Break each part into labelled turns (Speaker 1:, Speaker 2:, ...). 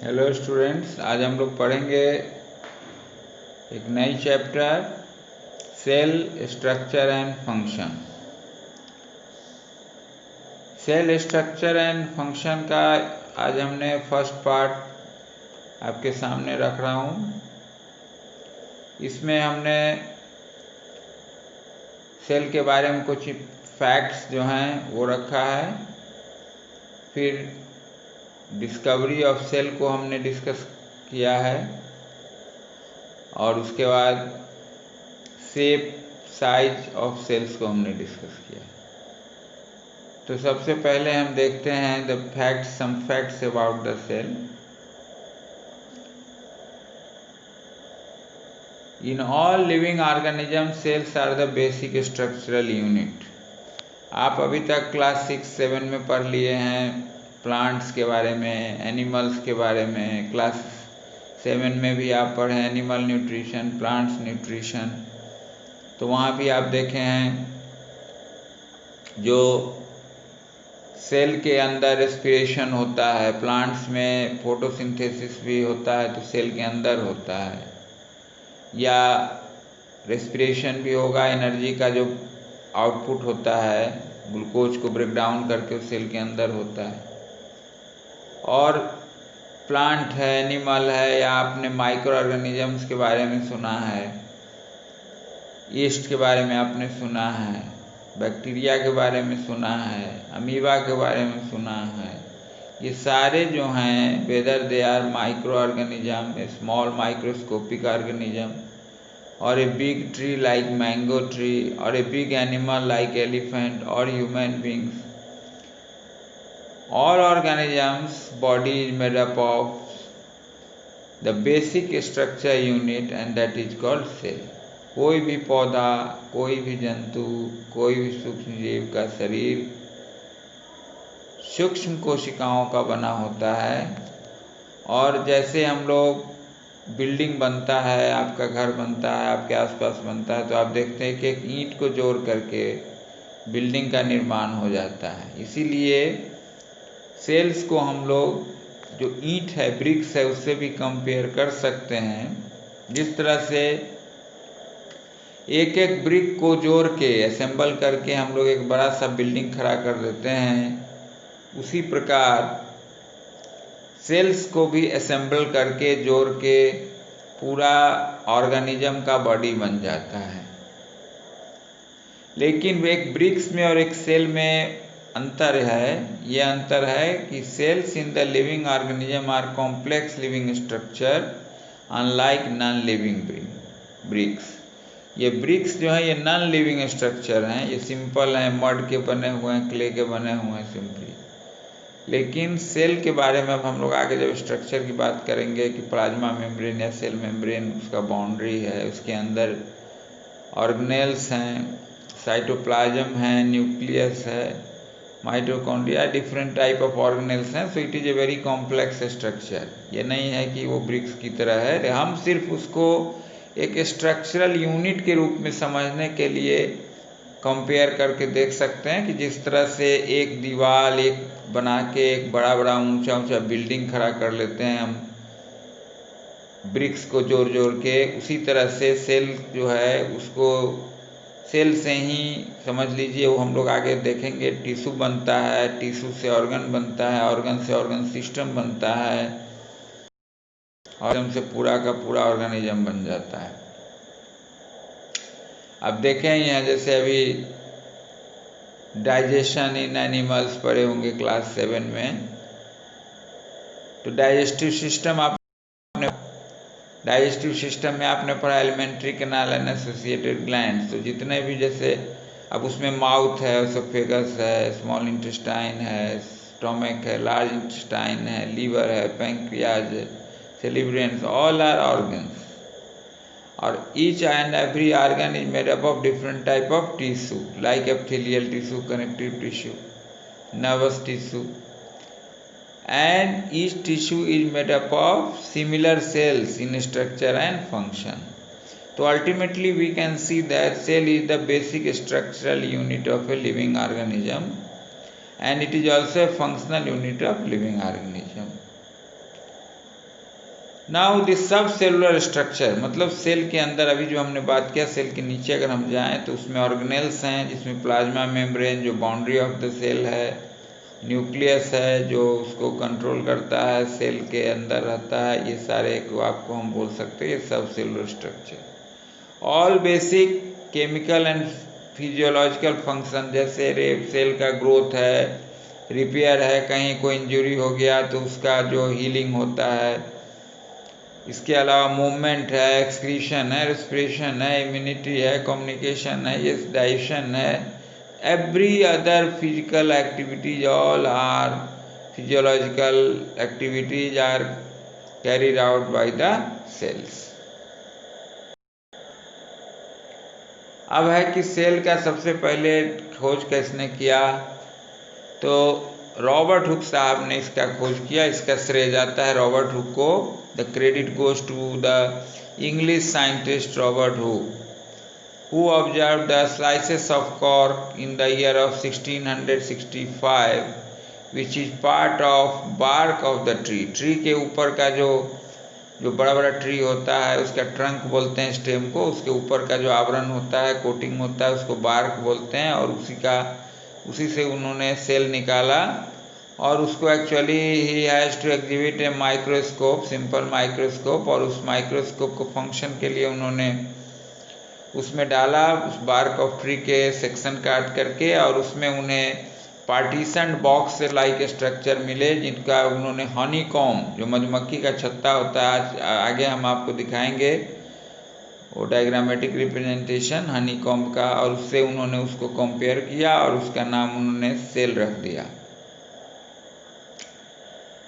Speaker 1: Hello students, आज हम लोग पढ़ेंगे एक नई chapter cell structure and function. Cell structure and function का आज हमने फर्स्ट पार्ट आपके सामने रख रहा हूँ। इसमें हमने सेल के बारे में कुछ फैक्ट्स जो हैं वो रखा है। फिर डिस्कवरी ऑफ सेल को हमने डिस्कस किया है और उसके बाद शेप साइज ऑफ सेल्स को हमने डिस्कस किया। तो सबसे पहले हम देखते हैं some facts about the cell. In all living organism cells are the basic structural unit. आप अभी तक क्लास 6-7 में पढ़ लिए हैं प्लांट्स के बारे में, एनिमल्स के बारे में। क्लास 7 में भी आप पढ़े एनिमल न्यूट्रिशन, प्लांट्स न्यूट्रिशन। तो वहाँ भी आप देखे हैं जो सेल के अंदर रेस्पिरेशन होता है, प्लांट्स में फोटोसिंथेसिस भी होता है तो सेल के अंदर होता है, या रेस्पिरेशन भी होगा, एनर्जी का जो आउटपुट होता है ग्लूकोज को ब्रेक डाउन करके उस सेल के अंदर होता है। और प्लांट है, एनिमल है, या आपने माइक्रो ऑर्गेनिजम्स के बारे में सुना है, ईस्ट के बारे में आपने सुना है, बैक्टीरिया के बारे में सुना है, अमीबा के बारे में सुना है। ये सारे जो हैं whether they are micro organism, a small microscopic organism, और a big tree like mango tree, और a big animal like elephant और human beings, all organisms body is made up of the basic structure unit and that is called cell। कोई भी पौधा, कोई भी जंतु, कोई भी सूक्ष्म जीव का शरीर सूक्ष्म कोशिकाओं का बना होता है। और जैसे हम लोग बिल्डिंग बनता है, आपका घर बनता है, आपके आसपास बनता है, तो आप देखते हैं कि एक ईंट को जोड़ करके बिल्डिंग का निर्माण हो जाता है। इसीलिए सेल्स को हम लोग जो ईंट है, ब्रिक्स है, उससे भी कंपेयर कर सकते हैं। जिस तरह से एक एक ब्रिक को जोड़ के असेंबल करके हम लोग एक बड़ा सा बिल्डिंग खड़ा कर देते हैं, उसी प्रकार सेल्स को भी असेंबल करके जोड़ के पूरा ऑर्गेनिज्म का बॉडी बन जाता है। लेकिन एक ब्रिक्स में और एक सेल में अंतर है। ये अंतर है कि cells in the living organism are complex living structure unlike non living bricks. ये ब्रिक्स जो है ये नॉन लिविंग स्ट्रक्चर हैं, ये सिंपल हैं, मड के बने हुए हैं, क्ले के बने हुए हैं सिंपली। लेकिन सेल के बारे में अब हम लोग आगे जब स्ट्रक्चर की बात करेंगे कि प्लाज्मा मेम्ब्रेन या सेल मेम्ब्रेन उसका बाउंड्री है, उसके अंदर ऑर्गेनेल्स हैं, साइटोप्लाज्म है, न्यूक्लियस है, mitochondria, different type of organelles हैं। So it is a very complex structure. ये नहीं है कि वो ब्रिक्स की तरह है। हम सिर्फ उसको एक स्ट्रक्चरल यूनिट के रूप में समझने के लिए कंपेयर करके देख सकते हैं कि जिस तरह से एक दीवार एक बना के एक बड़ा बड़ा ऊंचा ऊंचा बिल्डिंग खड़ा कर लेते हैं हम ब्रिक्स को जोड़ जोड़ के, उसी तरह से सेल जो है उसको सेल से ही समझ लीजिए। वो हम लोग आगे देखेंगे टिश्यू बनता है, टिश्यू से ऑर्गन बनता है, ऑर्गन से ऑर्गन सिस्टम बनता है, ऑर्गन से पूरा का पूरा ऑर्गेनिज्म बन जाता है। अब देखें यहाँ जैसे अभी डाइजेशन इन एनिमल्स पढ़े होंगे क्लास 7 में। तो डाइजेस्टिव सिस्टम में आपने पढ़ा alimentary canal and associated glands. तो जितने भी जैसे अब उसमें माउथ है, एसोफेगस है, स्मॉल इंटेस्टाइन है, स्टोमक है, लार्ज इंटेस्टाइन है, लीवर है, पैंक्रियाज है, सेलिब्रेंस, ऑल आर ऑर्गन्स। और each and every organ is made up of different type of tissue like epithelial tissue, connective tissue, nervous tissue, and each tissue is made up of similar cells in structure and function. So ultimately we can see that cell is the basic structural unit of a living organism and it is also a functional unit of living organism. Now this सब cellular structure, मतलब cell के अंदर अभी जो हमने बात किया, cell के नीचे अगर हम जाएं तो उसमें ऑर्गेनेल्स हैं, जिसमें प्लाज्मा मेम्ब्रेन जो बाउंड्री ऑफ द सेल है, न्यूक्लियस है जो उसको कंट्रोल करता है, सेल के अंदर रहता है, ये सारे को आपको हम बोल सकते हैं ये सब cellular structure. All basic chemical and physiological function, जैसे सेल का ग्रोथ है, रिपेयर है, कहीं कोई इंजरी हो गया तो उसका जो हीलिंग होता है, इसके अलावा मूवमेंट है, एक्सक्रीशन है, रेस्पिरेशन है, इम्यूनिटी है, कम्युनिकेशन है, ये डाइजेशन है, every other physical activities, all are physiological activities are carried out by the cells. अब है कि सेल का सबसे पहले खोज किसने किया, तो रॉबर्ट हुक साहब ने इसका खोज किया। इसका श्रेय जाता है रॉबर्ट हुक को। The credit goes to the English scientist Robert Hooke, who observed the slices of cork in the year of 1665, which is part of bark of the tree। Tree के ऊपर का जो बड़ा बड़ा ट्री होता है उसका ट्रंक बोलते हैं स्टेम को, उसके ऊपर का जो आवरण होता है, कोटिंग होता है, उसको बार्क बोलते हैं। और उसी से उन्होंने सेल निकाला और उसको एक्चुअली ही has to exhibit a microscope, simple microscope, और उस माइक्रोस्कोप को फंक्शन के लिए उन्होंने उसमें डाला, उस बार्क ऑफ ट्री के सेक्शन काट करके, और उसमें उन्हें पार्टीशन बॉक्स लाइक स्ट्रक्चर मिले, जिनका उन्होंने हनी कॉम, जो मधुमक्खी का छत्ता होता है, आज आगे हम आपको दिखाएंगे वो डायग्रामेटिक रिप्रेजेंटेशन हनी कॉम का, और उससे उन्होंने उसको कंपेयर किया और उसका नाम उन्होंने सेल रख दिया।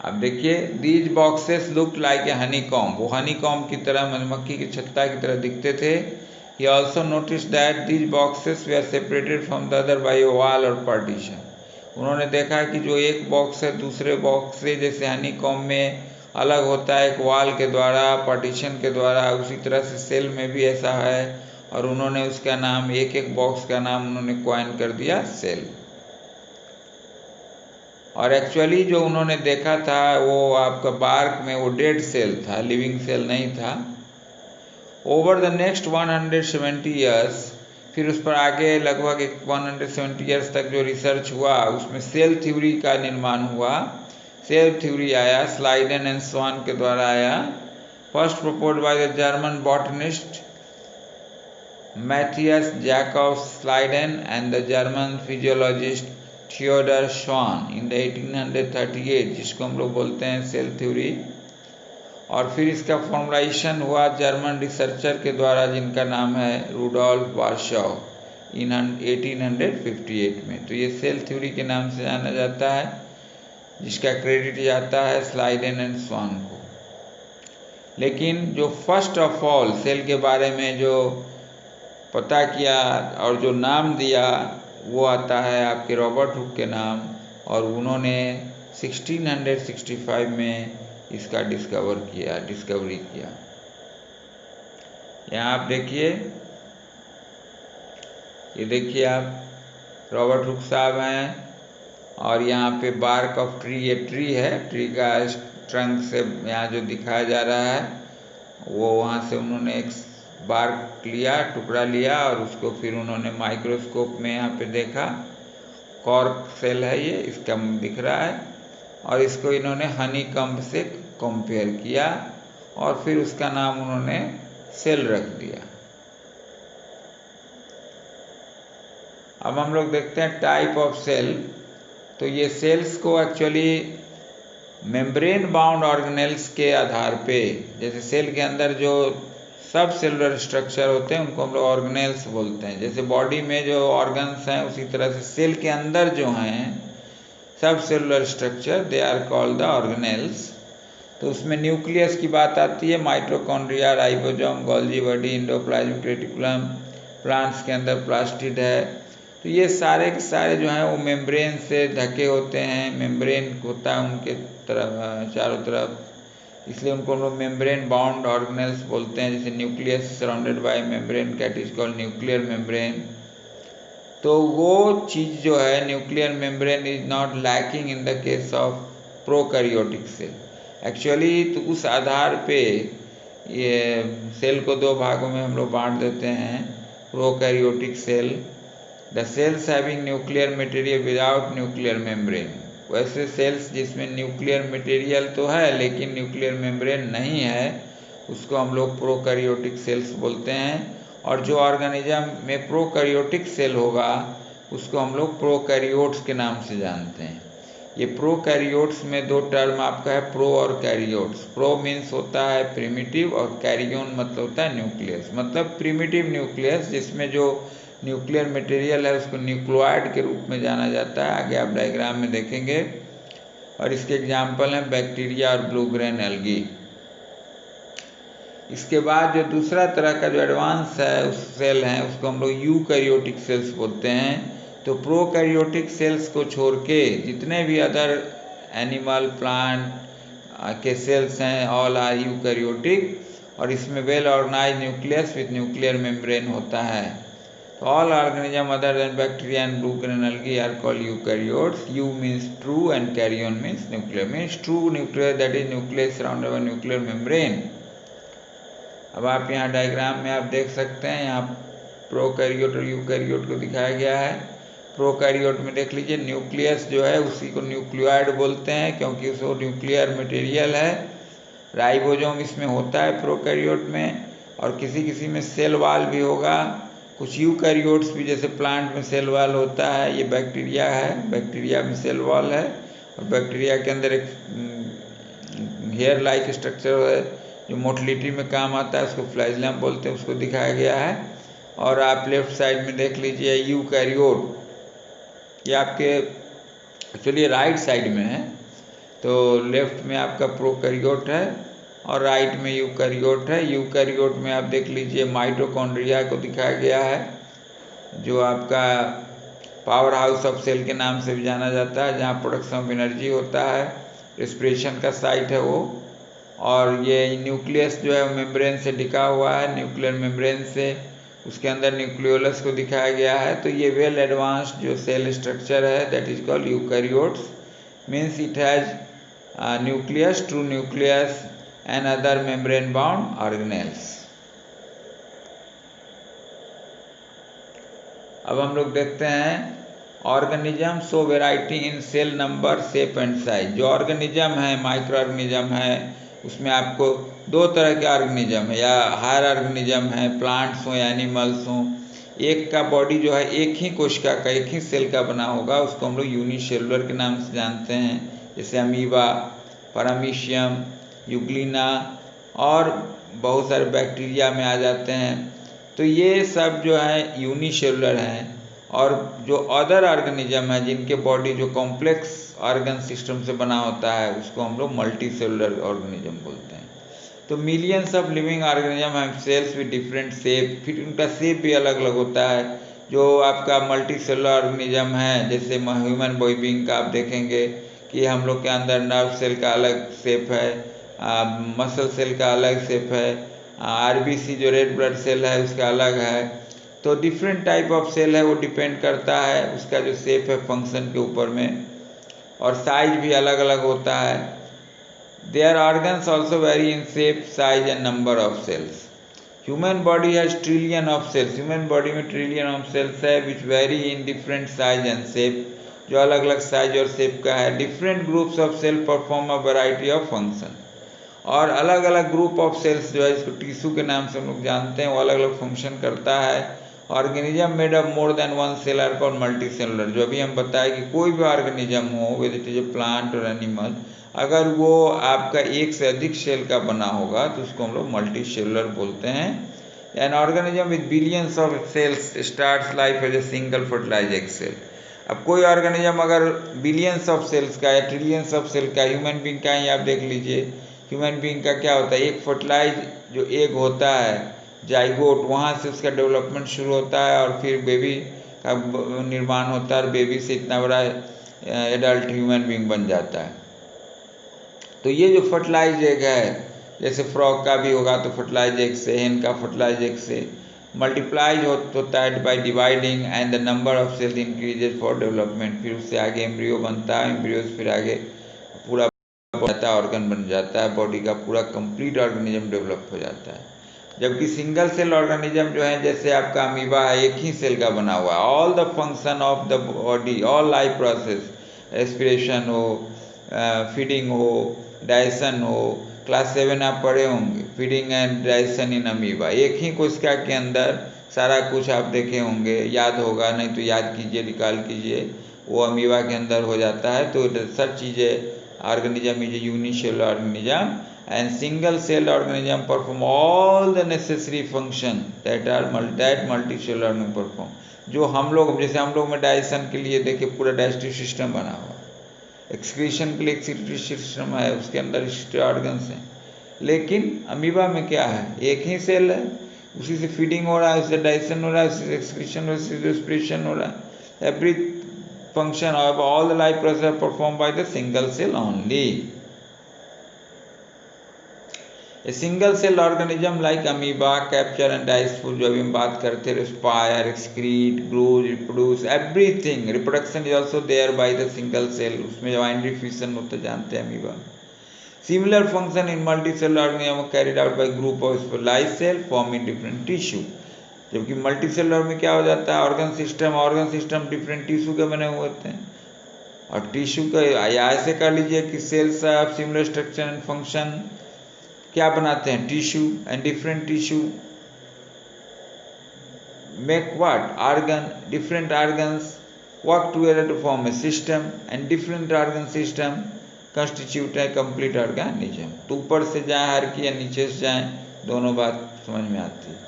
Speaker 1: अब देखिए, these boxes look like a Honey com, वो हनी कॉम की तरह, मधुमक्खी के छत्ता की तरह दिखते थे। He also noticed that these boxes were separated from the other by a wall or partition। उन्होंने देखा कि जो एक बॉक्स है दूसरे बॉक्स से, जैसे हनी कॉम में अलग होता है एक वॉल के द्वारा, पार्टीशन के द्वारा, उसी तरह से सेल में भी ऐसा है। और उन्होंने उसका नाम, एक एक बॉक्स का नाम उन्होंने कॉइन कर दिया सेल। और एक्चुअली जो उन्होंने देखा था वो आपका बार्क में वो डेड सेल था, लिविंग सेल नहीं था। ओवर द नेक्स्ट 170 ईयर्स, फिर उस पर आगे लगभग 170 ईयर्स तक जो रिसर्च हुआ उसमें सेल थ्योरी का निर्माण हुआ। सेल थ्योरी आया, स्लाइडेन एंड स्वान के द्वारा आया। First proposed by the German botanist Matthias Jacob Schleiden and the German physiologist Theodor Schwann in the 1838, जिसको हम लोग बोलते हैं सेल थ्योरी। और फिर इसका फॉर्मुलाइजेशन हुआ जर्मन रिसर्चर के द्वारा, जिनका नाम है रुडोल्फ वार्शॉ, इन 1858 में। तो ये सेल थ्योरी के नाम से जाना जाता है, जिसका क्रेडिट जाता है स्लाइडेन एंड स्वान को। लेकिन जो फर्स्ट ऑफ ऑल सेल के बारे में जो पता किया और जो नाम दिया, वो आता है आपके रॉबर्ट हुक के नाम, और उन्होंने 1665 में इसका डिस्कवरी किया। यहाँ आप देखिए, ये देखिए आप रॉबर्ट हुक साहब हैं, और यहाँ पे बार्क ऑफ ट्री, ये ट्री है, ट्री का ट्रंक से यहाँ जो दिखाया जा रहा है वो, वहाँ से उन्होंने एक बार्क लिया, टुकड़ा लिया, और उसको फिर उन्होंने माइक्रोस्कोप में यहाँ पे देखा, कॉर्क सेल है ये, इसका दिख रहा है, और इसको इन्होंने हनी कम्ब से कंपेयर किया, और फिर उसका नाम उन्होंने सेल रख दिया। अब हम लोग देखते हैं टाइप ऑफ सेल। तो ये सेल्स को एक्चुअली मेम्ब्रेन बाउंड ऑर्गेनेल्स के आधार पे, जैसे सेल के अंदर जो सब सेलुलर स्ट्रक्चर होते हैं उनको हम लोग ऑर्गेनेल्स बोलते हैं। जैसे बॉडी में जो ऑर्गन्स हैं, उसी तरह से सेल के अंदर जो हैं सब cellular structure, they are called the organelles. तो उसमें न्यूक्लियस की बात आती है, mitochondria, ribosome, Golgi body, endoplasmic reticulum, plants के अंदर प्लास्टिड है। तो ये सारे के सारे जो हैं वो मेम्ब्रेन से ढके होते हैं, मेम्ब्रेन होता है उनके तरफ चारों तरफ, इसलिए उनको लोग मेम्ब्रेन बाउंड ऑर्गेनेल्स बोलते हैं। जैसे nucleus surrounded by membrane, that is called nuclear membrane. तो वो चीज़ जो है nuclear membrane is not lacking in the case of prokaryotic cell. Actually तो उस आधार पे ये सेल को दो भागों में हम लोग बांट देते हैं, prokaryotic cell, the cells having nuclear material without nuclear membrane. वैसे सेल्स जिसमें न्यूक्लियर मटेरियल तो है लेकिन न्यूक्लियर मेम्ब्रेन नहीं है, उसको हम लोग प्रोकैरियोटिक सेल्स बोलते हैं। और जो ऑर्गेनिज्म में प्रोकैरियोटिक सेल होगा उसको हम लोग प्रोकैरियोट्स के नाम से जानते हैं। ये प्रोकैरियोट्स में दो टर्म आपका है, प्रो और कैरियोट्स। प्रो मीन्स होता है प्रिमिटिव और कैरियोन मतलब होता है न्यूक्लियस, मतलब प्रिमिटिव न्यूक्लियस जिसमें जो न्यूक्लियर मटेरियल है उसको न्यूक्लियोइड के रूप में जाना जाता है। आगे आप डायग्राम में देखेंगे। और इसके एग्जाम्पल हैं बैक्टीरिया और ब्लू ग्रेन एल्गी। इसके बाद जो दूसरा तरह का जो एडवांस है उस सेल हैं उसको हम लोग यूकैरियोटिक सेल्स बोलते हैं। तो प्रोकैरियोटिक सेल्स को छोड़ के जितने भी अदर एनिमल प्लांट के सेल्स हैं ऑल आर यूकैरियोटिक, और इसमें well organise nucleus with nuclear membrane होता है। तो all organism other than bacteria and blue green algae are called eukaryotes. U means true and karyon means nuclear. Means true nucleus, that is nucleus surrounded by nuclear membrane. अब आप यहाँ diagram में आप देख सकते हैं, यहाँ प्रोकैरियोट और यूकैरियोट को दिखाया गया है। प्रोकैरियोट में देख लीजिए न्यूक्लियस जो है उसी को न्यूक्लियोइड बोलते हैं क्योंकि उसको न्यूक्लियर मटेरियल है। राइबोसोम इसमें होता है प्रोकैरियोट में, और किसी किसी में सेल वॉल भी होगा। कुछ यूकैरियोट्स भी जैसे प्लांट में सेल वॉल होता है, ये बैक्टीरिया है, बैक्टीरिया में सेल वॉल है। और बैक्टीरिया के अंदर एक हेयर लाइक स्ट्रक्चर है जो मोटिलिटी में काम आता है, उसको फ्लैजिलम बोलते हैं, उसको दिखाया गया है। और आप लेफ्ट साइड में देख लीजिए यूकैरियोट, ये आपके एक्चुअली राइट साइड में है। तो लेफ्ट में आपका प्रोकैरियोट है और राइट में यूकैरियोट है। यूकैरियोट में आप देख लीजिए माइटोकॉन्ड्रिया को दिखाया गया है जो आपका पावर हाउस ऑफ सेल के नाम से भी जाना जाता है, जहाँ प्रोडक्शन ऑफ एनर्जी होता है, रेस्पिरेशन का साइट है वो। और ये न्यूक्लियस जो है मेम्ब्रेन से ढका हुआ है, न्यूक्लियर मेम्ब्रेन से, उसके अंदर न्यूक्लियोलस को दिखाया गया है। तो ये वेल एडवांस्ड जो सेल स्ट्रक्चर है that is called eukaryotes. Means it has nucleus, true nucleus and other membrane bound organelles. अब हम लोग देखते हैं organism show variety in cell number, shape and size. जो ऑर्गेनिज्म है, माइक्रो ऑर्गेनिज्म है, उसमें आपको दो तरह के ऑर्गेनिज्म है, या हायर ऑर्गेनिज्म है, प्लांट्स हो या एनिमल्स हो। एक का बॉडी जो है एक ही कोशिका का, एक ही सेल का बना होगा, उसको हम लोग यूनिसेलुलर के नाम से जानते हैं, जैसे अमीबा, पैरामीशियम, यूग्लिना और बहुत सारे बैक्टीरिया में आ जाते हैं। तो ये सब जो है यूनिसेलुलर हैं। और जो अदर ऑर्गेनिज्म है जिनके बॉडी जो कॉम्प्लेक्स ऑर्गन सिस्टम से बना होता है उसको हम लोग मल्टी सेलुलर ऑर्गेनिज्म बोलते हैं। तो मिलियंस ऑफ लिविंग ऑर्गेनिज्म हैं सेल्स विद डिफरेंट शेप, फिर उनका शेप भी अलग अलग होता है। जो आपका मल्टी सेलुलर ऑर्गेनिज्म है जैसे ह्यूमन बीइंग का आप देखेंगे कि हम लोग के अंदर नर्व सेल का अलग शेप है, मसल सेल का अलग शेप है, आरबीसी जो रेड ब्लड सेल है उसका अलग है। तो डिफरेंट टाइप ऑफ सेल है, वो डिपेंड करता है उसका जो शेप है फंक्शन के ऊपर में, और साइज भी अलग अलग होता है। Their organs also vary in shape, size and number of cells. Human body has trillion of cells, human body में ट्रिलियन ऑफ सेल्स है which vary in different size and shape, जो अलग अलग साइज और शेप का है। Different groups of cell perform a variety of function, और अलग अलग ग्रुप ऑफ सेल्स जो है इसको टिश्यू के नाम से हम लोग जानते हैं, वो अलग अलग फंक्शन करता है। Organism made of more than one cell are called multicellular. जो अभी हम बताए कि कोई भी ऑर्गेनिज्म हो, whether it is a plant और एनिमल, अगर वो आपका एक से अधिक सेल का बना होगा तो उसको हम लोग मल्टी सेलुलर बोलते हैं। An organism with billions of cells starts life as a single fertilise egg cell. अब कोई ऑर्गेनिज्म अगर बिलियंस ऑफ सेल्स का या ट्रिलियंस ऑफ सेल का, ह्यूमन बीइंग का ही आप देख लीजिए, ह्यूमन बीइंग का क्या होता है, एक फर्टिलाइज जो एग होता है जाइगोट, वहाँ से उसका डेवलपमेंट शुरू होता है और फिर बेबी का निर्माण होता है, और बेबी से इतना बड़ा एडल्ट ह्यूमन बीइंग बन जाता है। तो ये जो फर्टिलाइज एग है, जैसे फ्रॉग का भी होगा तो फर्टिलाइज एग से, हेन का फर्टिलाइज एग से, मल्टीप्लाइज होता है by dividing and the number of cells increases for development. फिर उससे आगे एम्ब्रियो बनता है, एम्ब्रियो से फिर आगे पूरा डेवलप हो जाता है, ऑर्गन बन जाता है, बॉडी का पूरा कंप्लीट ऑर्गेनिज्म डेवलप हो जाता है। जबकि सिंगल सेल ऑर्गेनिज्म जो है, जैसे आपका अमीबा है, एक ही सेल का बना हुआ है, all the function of the body, all life process, respiration हो, फीडिंग हो, डाइजेशन हो, क्लास 7 आप पढ़े होंगे, feeding and digestion in amoeba, एक ही कोशिका के अंदर सारा कुछ आप देखे होंगे, याद होगा, नहीं तो याद कीजिए, रिकॉल कीजिए, वो अमीबा के अंदर हो जाता है। तो सब चीज़ें organism is a unicellular organism and single cell organism perform all the necessary function that multicellular organism perform। जो हम लोग, जैसे हम लोग में डाइजेशन के लिए देखिए पूरा डाइजेस्टिव सिस्टम बना हुआ, एक्सक्रीशन के लिए एक्सक्रीटरी सिस्टम है, उसके अंदर ऑर्गन्स हैं। लेकिन अमीबा में क्या है, एक ही सेल है, उसी से फीडिंग हो रहा है, उससे डाइजेशन हो रहा है, उसी से एक्सक्रीशन हो रहा है, उसी से रेस्पिरेशन हो रहा है। Every function of all the life process perform by the single cell only. A single cell organism like amoeba capture and digest food, जो अभी हम बात करते हैं, respire, excrete, grow, reproduce, everything, reproduction is also there by the single cell, उसमें binary fission होता जानते हैं amoeba. Similar function in multi cell organism carried out by group of specialised cell form in different tissue. जबकि multi cellular में क्या हो जाता है, ऑर्गन सिस्टम डिफरेंट टिश्यू के बने हुए होते हैं, और टिश्यू का या ऐसे कर लीजिए कि cells of similar structure and function क्या बनाते हैं, tissue, and different tissue make what organ, different organs work together to form a system, and different organ system constitute है कंप्लीट ऑर्गेनिज्म। तो ऊपर से जाए हर की या नीचे से जाए, दोनों बात समझ में आती है।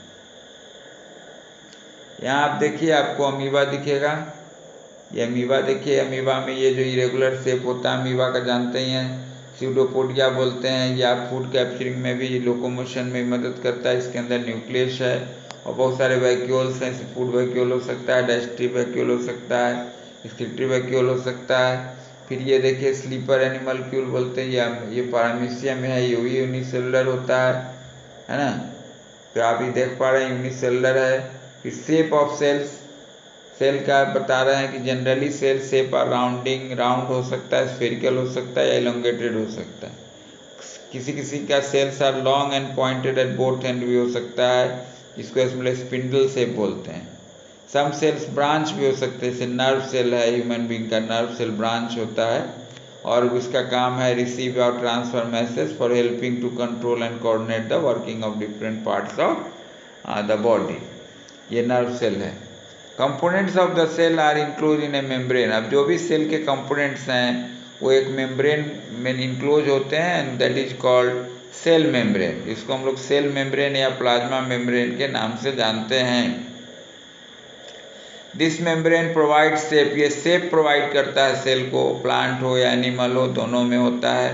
Speaker 1: यहाँ आप देखिए, आपको अमीबा दिखेगा, ये अमीबा देखिए, अमीबा में ये जो इरेगुलर शेप होता है अमीबा का जानते ही हैं, स्यूडोपोडिया बोलते हैं, या फूड कैप्चरिंग में भी, लोकोमोशन में मदद करता है। इसके अंदर न्यूक्लियस है और बहुत सारे वैक्यूल्स हैं, फूड वैक्यूल हो सकता है, डाइजेस्टिव वैक्यूल हो सकता है, एक्सक्रीटरी वैक्यूल हो सकता है। फिर ये देखिए स्लीपर एनिमलक्यूल बोलते हैं, ये पैरामीशियम में है, ये भी यूनिसेलुलर होता है ना। तो आप ये देख पा रहे हैं यूनिसेलुलर है। फिर शेप ऑफ सेल्स, सेल का बता रहे हैं कि जनरली सेल शेप और राउंड हो सकता है, स्फेरिकल हो सकता है, या एलोंगेटेड हो सकता है। किसी किसी का cells are long and pointed at both end भी हो सकता है, जिसको इसमें स्पिंडल शेप बोलते हैं। सम सेल्स ब्रांच भी हो सकते हैं, जैसे नर्व सेल है, ह्यूमन बींग का नर्व सेल ब्रांच होता है, और उसका काम है रिसीव और transfer message for helping to control and coordinate the working of different parts of the body. ये नर्व सेल है। Components of the cell are enclose in a membrane. अब जो भी सेल के कंपोनेंट्स हैं वो एक मेम्ब्रेन में इंक्लोज होते हैं, and that is called cell membrane. इसको हम लोग सेल मेम्ब्रेन या प्लाज्मा मेम्ब्रेन के नाम से जानते हैं। दिस मेम्ब्रेन प्रोवाइड शेप, ये शेप प्रोवाइड करता है सेल को, प्लांट हो या एनिमल हो, दोनों में होता है।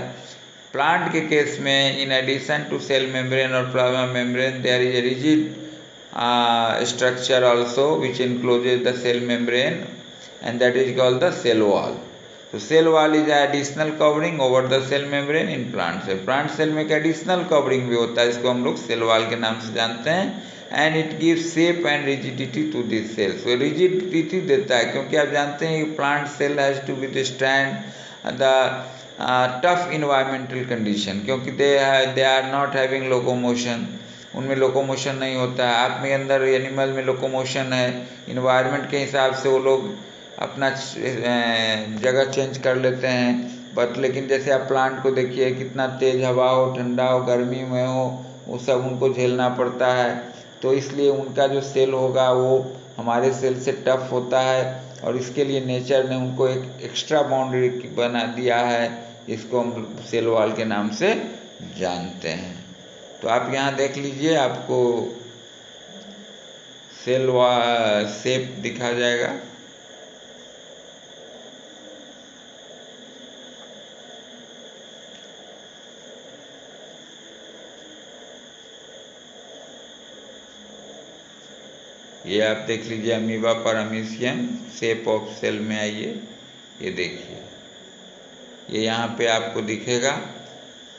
Speaker 1: प्लांट के केस में in addition to cell membrane और plasma membrane there is a rigid structure also which encloses the cell membrane, and that is called the cell wall. So cell wall is an additional covering over the cell membrane in plant cell. Plant cell में एक additional covering भी होता है, इसको हम लोग cell wall के नाम से जानते हैं, and it gives shape and rigidity to this cell. So rigidity देता है, क्योंकि आप जानते हैं कि plant cell has to withstand the tough environmental condition, क्योंकि they are not having locomotion, उनमें लोकोमोशन नहीं होता है। आप में अंदर एनिमल में लोकोमोशन है, इन्वायरमेंट के हिसाब से वो लोग अपना जगह चेंज कर लेते हैं, बट लेकिन जैसे आप प्लांट को देखिए, कितना तेज़ हवा हो, ठंडा हो, गर्मी में हो, वो सब उनको झेलना पड़ता है। तो इसलिए उनका जो सेल होगा वो हमारे सेल से टफ होता है, और इसके लिए नेचर ने उनको एक एक्स्ट्रा बाउंड्री बना दिया है, इसको हम सेल वॉल के नाम से जानते हैं। तो आप यहाँ देख लीजिए, आपको सेल शेप दिखा जाएगा। ये आप देख लीजिए, amoeba paramecium shape of cell में आइए, ये देखिए, ये यहाँ पे आपको दिखेगा,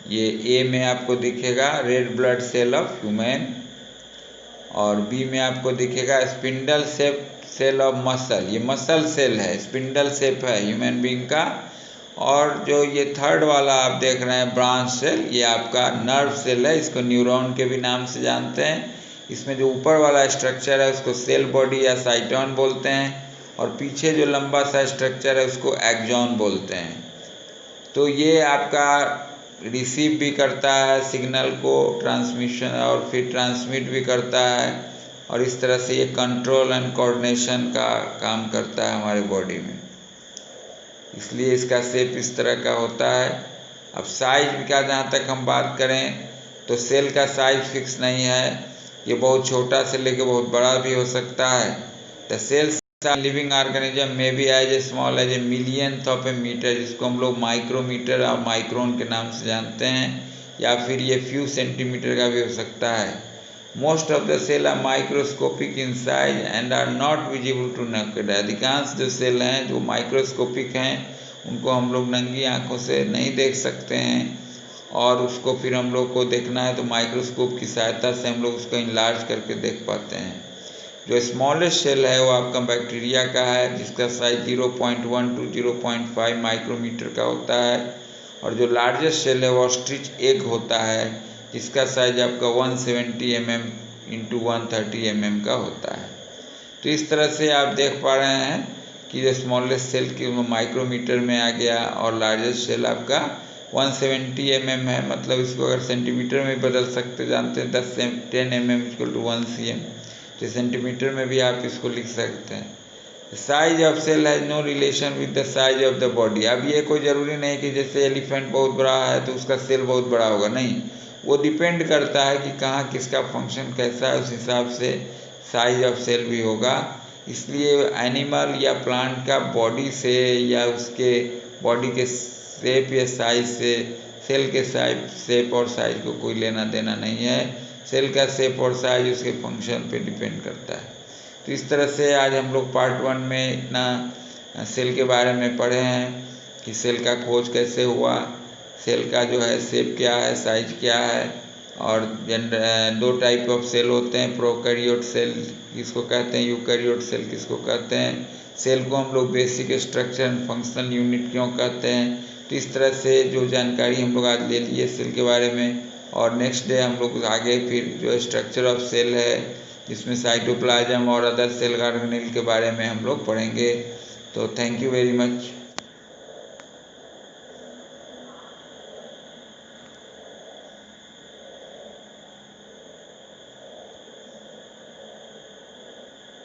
Speaker 1: ये ए में आपको दिखेगा red blood cell of human, और बी में आपको दिखेगा spindle shape cell of muscle, ये मसल सेल है, स्पिंडल शेप है ह्यूमन बींग का, और जो ये थर्ड वाला आप देख रहे हैं ब्रांच सेल, ये आपका नर्व सेल है, इसको न्यूरॉन के भी नाम से जानते हैं। इसमें जो ऊपर वाला स्ट्रक्चर है उसको सेल बॉडी या साइटोन बोलते हैं, और पीछे जो लंबा सा स्ट्रक्चर है उसको एक्सॉन बोलते हैं। तो ये आपका रिसीव भी करता है सिग्नल को, ट्रांसमिशन, और फिर ट्रांसमिट भी करता है, और इस तरह से ये कंट्रोल एंड कोऑर्डिनेशन का काम करता है हमारे बॉडी में, इसलिए इसका शेप इस तरह का होता है। अब साइज का जहाँ तक हम बात करें तो सेल का साइज फिक्स नहीं है, ये बहुत छोटा से लेकर बहुत बड़ा भी हो सकता है। द सेल्स लिविंग ऑर्गेनिज्म में भी as a small as a millionth of a metre, जिसको हम लोग माइक्रोमीटर और माइक्रोन के नाम से जानते हैं, या फिर ये फ्यू सेंटीमीटर का भी हो सकता है। Most of the cell are microscopic in size and are not visible to naked. अधिकांश जो सेल हैं जो माइक्रोस्कोपिक हैं उनको हम लोग नंगी आँखों से नहीं देख सकते हैं, और उसको फिर हम लोग को देखना है तो माइक्रोस्कोप की सहायता से हम लोग उसको इनलार्ज करके देख पाते हैं। जो स्मॉलेस्ट सेल है वो आपका बैक्टीरिया का है, जिसका साइज 0.1 to 0.5 माइक्रोमीटर का होता है, और जो लार्जेस्ट सेल है वो ऑस्ट्रिच एग होता है, जिसका साइज आपका 170 mm इंटू 130 mm का होता है। तो इस तरह से आप देख पा रहे हैं कि जो स्मॉलेस्ट सेल की माइक्रोमीटर में आ गया, और लार्जेस्ट सेल आपका 170 mm है, मतलब इसको अगर सेंटीमीटर में बदल सकते जानते हैं, 10 mm इक्वल टू 1 cm, तो सेंटीमीटर में भी आप इसको लिख सकते हैं। Size of cell has no relation with the size of the body. अब ये कोई ज़रूरी नहीं कि जैसे एलिफेंट बहुत बड़ा है तो उसका सेल बहुत बड़ा होगा, नहीं, वो डिपेंड करता है कि कहाँ किसका फंक्शन कैसा है, उस हिसाब से साइज ऑफ सेल भी होगा। इसलिए एनिमल या प्लांट का बॉडी से या उसके बॉडी के शेप या साइज से सेल के शेप और साइज को कोई लेना देना नहीं है। सेल का शेप और साइज उसके फंक्शन पे डिपेंड करता है। तो इस तरह से आज हम लोग पार्ट 1 में इतना सेल के बारे में पढ़े हैं कि सेल का खोज कैसे हुआ, सेल का जो है शेप क्या है, साइज क्या है, और दो टाइप ऑफ सेल होते हैं, प्रोकैरियोट सेल किसको कहते हैं, यूकैरियोट सेल किसको कहते हैं। सेल को हम लोग basic structure and functional unit क्यों कहते हैं। तो इस तरह से जो जानकारी हम लोग आज ले लिए सेल के बारे में, और नेक्स्ट डे हम लोग आगे फिर जो स्ट्रक्चर ऑफ सेल है इसमें साइटोप्लाज्म और अदर सेल ऑर्गेनेल के बारे में हम लोग पढ़ेंगे। तो थैंक यू वेरी मच।